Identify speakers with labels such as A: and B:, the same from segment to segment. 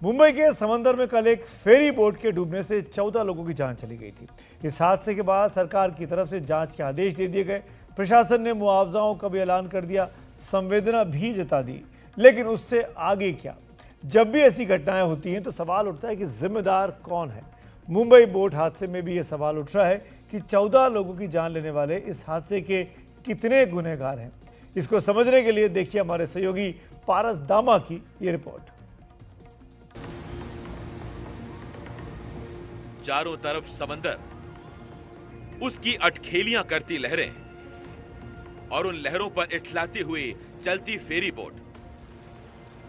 A: मुंबई के समंदर में कल एक फेरी बोट के डूबने से 14 लोगों की जान चली गई थी। इस हादसे के बाद सरकार की तरफ से जांच के आदेश दे दिए गए। प्रशासन ने मुआवजाओं का भी ऐलान कर दिया, संवेदना भी जता दी। लेकिन उससे आगे क्या? जब भी ऐसी घटनाएं होती हैं तो सवाल उठता है कि जिम्मेदार कौन है। मुंबई बोट हादसे में भी ये सवाल उठ रहा है कि 14 लोगों की जान लेने वाले इस हादसे के कितने गुनहगार हैं। इसको समझने के लिए देखिए हमारे सहयोगी पारस दामा की ये रिपोर्ट।
B: चारों तरफ समंदर, उसकी अटखेलियां करती लहरें और उन लहरों पर इठलाती हुई चलती फेरी बोट।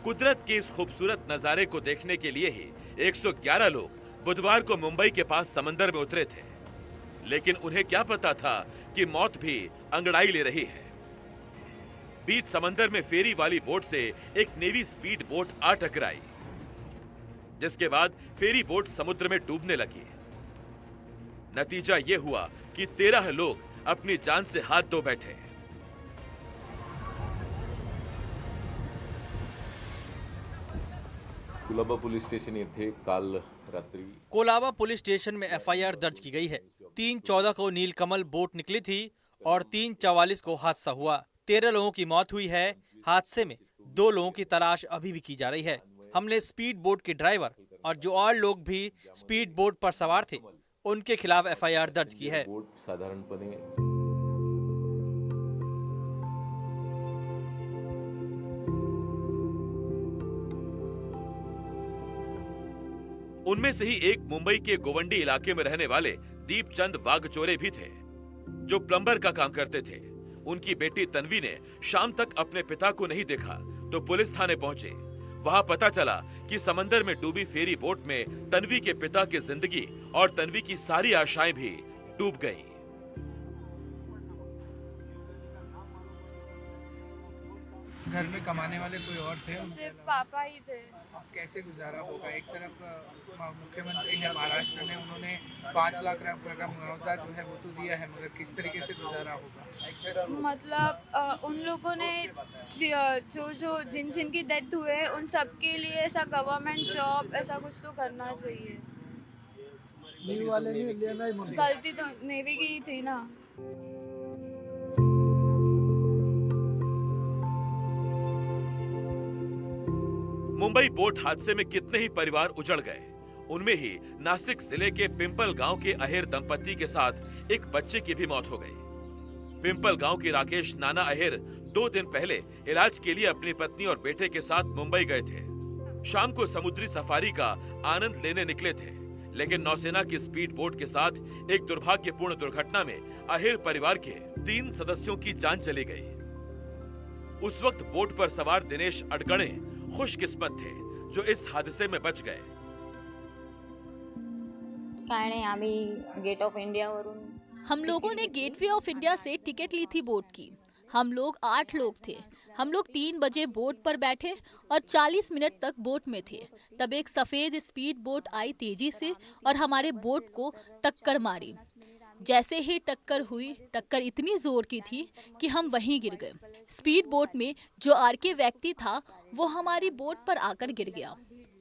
B: कुदरत के इस खूबसूरत नजारे को देखने के लिए ही 111 लोग बुधवार को मुंबई के पास समंदर में उतरे थे। लेकिन उन्हें क्या पता था कि मौत भी अंगड़ाई ले रही है। बीच समंदर में फेरी वाली बोट से एक नेवी स्पीड बोट आ टकराई, जिसके बाद फेरी बोट समुद्र में डूबने लगी। नतीजा यह हुआ कि 13 लोग अपनी जान से हाथ धो बैठे।
C: कोलाबा पुलिस स्टेशन येथे काल रात्री
D: कोलाबा पुलिस स्टेशन में एफआईआर दर्ज की गई है। 3/14 को नीलकमल बोट निकली थी और 3/44 को हादसा हुआ। 13 लोगों की मौत हुई है। हादसे में 2 लोगों की तलाश अभी भी की जा रही है। हमने स्पीड बोट के ड्राइवर और जो और लोग भी स्पीड बोट पर सवार थे उनके खिलाफ एफआईआर दर्ज की है।
C: बोट साधारणपणे
B: उनमें से ही एक मुंबई के गोवंडी इलाके में रहने वाले दीपचंद वागचोरे भी थे, जो प्लम्बर का काम करते थे। उनकी बेटी तन्वी ने शाम तक अपने पिता को नहीं देखा तो पुलिस थाने पहुंचे। वहां पता चला कि समंदर में डूबी फेरी बोट में तन्वी के पिता की जिंदगी और तन्वी की सारी आशाएं भी डूब गईं।
E: घर में कमाने वाले कोई और थे?
F: सिर्फ पापा ही थे।
E: अब कैसे गुजारा होगा? एक तरफ मुख्यमंत्री है महाराष्ट्र ने, उन्होंने 5 लाख रुपए का मुआवजा जो है वो तो दिया है, मगर किस तरीके से गुजारा होगा?
F: मतलब उन लोगों ने जो जिन की डेथ हुए उन सब के लिए ऐसा गवर्नमेंट जॉब ऐसा कुछ तो करना चाहिए।
E: नेवी वाले ने लिया नहीं,
F: गलती तो नेवी की ही थी ना।
B: मुंबई बोट हादसे में कितने ही परिवार उजड़ गए। उनमें ही नासिक जिले के पिंपल गांव के अहिर दंपति के साथ एक बच्चे की भी मौत हो गई। पिंपल गांव के राकेश नाना अहिर 2 दिन पहले इलाज के लिए अपनी पत्नी और बेटे के साथ मुंबई गए थे। शाम को समुद्री सफारी का आनंद लेने निकले थे, लेकिन नौसेना की स्पीड बोट के साथ एक दुर्भाग्यपूर्ण दुर्घटना में अहिर परिवार के 3 सदस्यों की जान चली गई। उस वक्त बोट पर सवार दिनेश अडगणे खुशकिस्मत थे जो इस हादसे में बच गए।
G: काय नाही, आम्ही गेट ऑफ इंडिया वरून
H: हम लोगों ने गेटवे ऑफ इंडिया से टिकट ली थी बोट की। हम लोग 8 लोग थे। हम लोग 3 बजे बोट पर बैठे और 40 मिनट तक बोट में थे। तब एक सफेद स्पीड बोट आई तेजी से और हमारे बोट को टक्कर मारी। जैसे ही टक्कर हुई, टक्कर इतनी जोर की थी कि हम वहीं गिर गए। स्पीड बोट में जो आरके व्यक्ति था वो हमारी बोट पर आकर गिर गया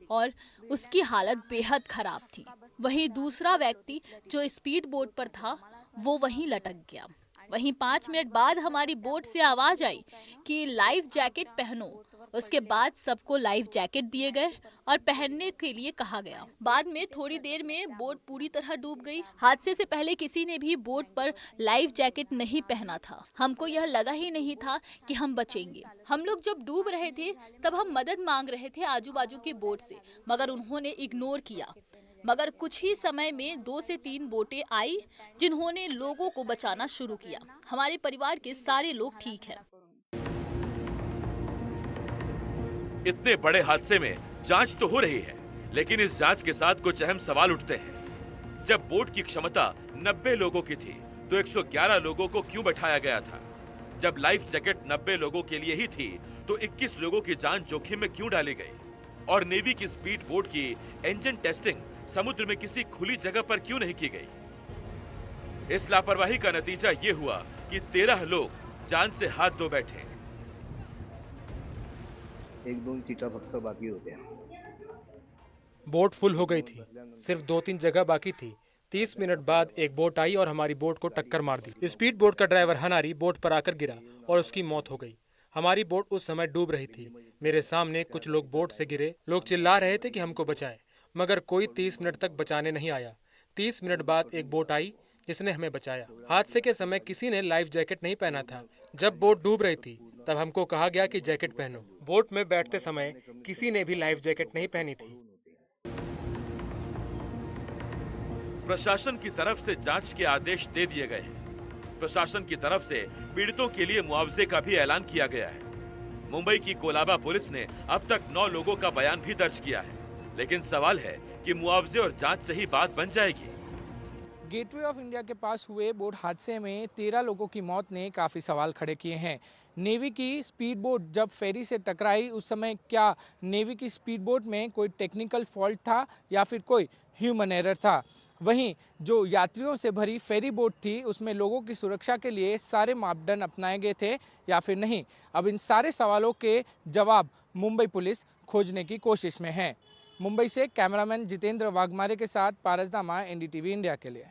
H: और उसकी हालत बेहद खराब थी। वहीं दूसरा व्यक्ति जो स्पीड बोट पर था वो वहीं लटक गया। वहीं 5 मिनट बाद हमारी बोट से आवाज आई कि लाइफ जैकेट पहनो। उसके बाद सबको लाइफ जैकेट दिए गए और पहनने के लिए कहा गया। बाद में थोड़ी देर में बोट पूरी तरह डूब गई। हादसे से पहले किसी ने भी बोट पर लाइफ जैकेट नहीं पहना था। हमको यह लगा ही नहीं था कि हम बचेंगे। हम लोग जब डूब रहे थे तब हम मदद मांग रहे थे आजू बाजू की बोट से, मगर उन्होंने इग्नोर किया। मगर कुछ ही समय में 2 से 3 बोटें आई जिन्होंने लोगों को बचाना शुरू किया। हमारे परिवार के सारे लोग ठीक हैं।
B: इतने बड़े हादसे में जांच तो हो रही है, लेकिन इस जांच के साथ कुछ अहम सवाल उठते हैं। जब बोट की क्षमता 90 लोगों की थी तो 111 लोगों को क्यों बैठाया गया था? जब लाइफ जैकेट 90 लोगों के लिए ही थी तो 21 लोगों की जान जोखिम में क्यों डाली गई? और नेवी की स्पीड बोट की इंजन टेस्टिंग समुद्र में किसी खुली जगह पर क्यों नहीं की गई? इस लापरवाही का नतीजा ये हुआ कि 13 लोग जान से हाथ धो बैठे।
I: 1-2 सीटा फक्त बाकी होत्या। बोट फुल हो गई थी, सिर्फ 2-3 जगह बाकी थी। 30 मिनट बाद एक बोट आई और हमारी बोट को टक्कर मार दी। स्पीड बोट का ड्राइवर हनारी बोट पर आकर गिरा और उसकी मौत हो गई। हमारी बोट उस समय डूब रही थी। मेरे सामने कुछ लोग बोट से गिरे। लोग चिल्ला रहे थे कि हमको बचाएं, मगर कोई 30 मिनट तक बचाने नहीं आया। 30 मिनट बाद एक बोट आई जिसने हमें बचाया। हादसे के समय किसी ने लाइफ जैकेट नहीं पहना था। जब बोट डूब रही थी तब हमको कहा गया कि जैकेट पहनो। बोट में बैठते समय किसी ने भी लाइफ जैकेट नहीं पहनी थी।
B: प्रशासन की तरफ से जांच के आदेश दे दिए गए हैं। प्रशासन की तरफ से पीड़ितों के लिए मुआवजे का भी ऐलान किया गया है। मुंबई की कोलाबा पुलिस ने अब तक 9 लोगों का बयान भी दर्ज किया है, लेकिन सवाल है कि मुआवजे और जांच से ही बात बन जाएगी।
E: गेटवे ऑफ इंडिया के पास हुए बोट हादसे में 13 लोगों की मौत ने काफ़ी सवाल खड़े किए हैं। नेवी की स्पीड बोट जब फेरी से टकराई उस समय क्या नेवी की स्पीड बोट में कोई टेक्निकल फॉल्ट था या फिर कोई ह्यूमन एरर था? वहीं जो यात्रियों से भरी फेरी बोट थी उसमें लोगों की सुरक्षा के लिए सारे मापदंड अपनाए गए थे या फिर नहीं? अब इन सारे सवालों के जवाब मुंबई पुलिस खोजने की कोशिश में है। मुंबई से कैमरामैन जितेंद्र वाघमारे के साथ पारस दामा, NDTV इंडिया के लिए।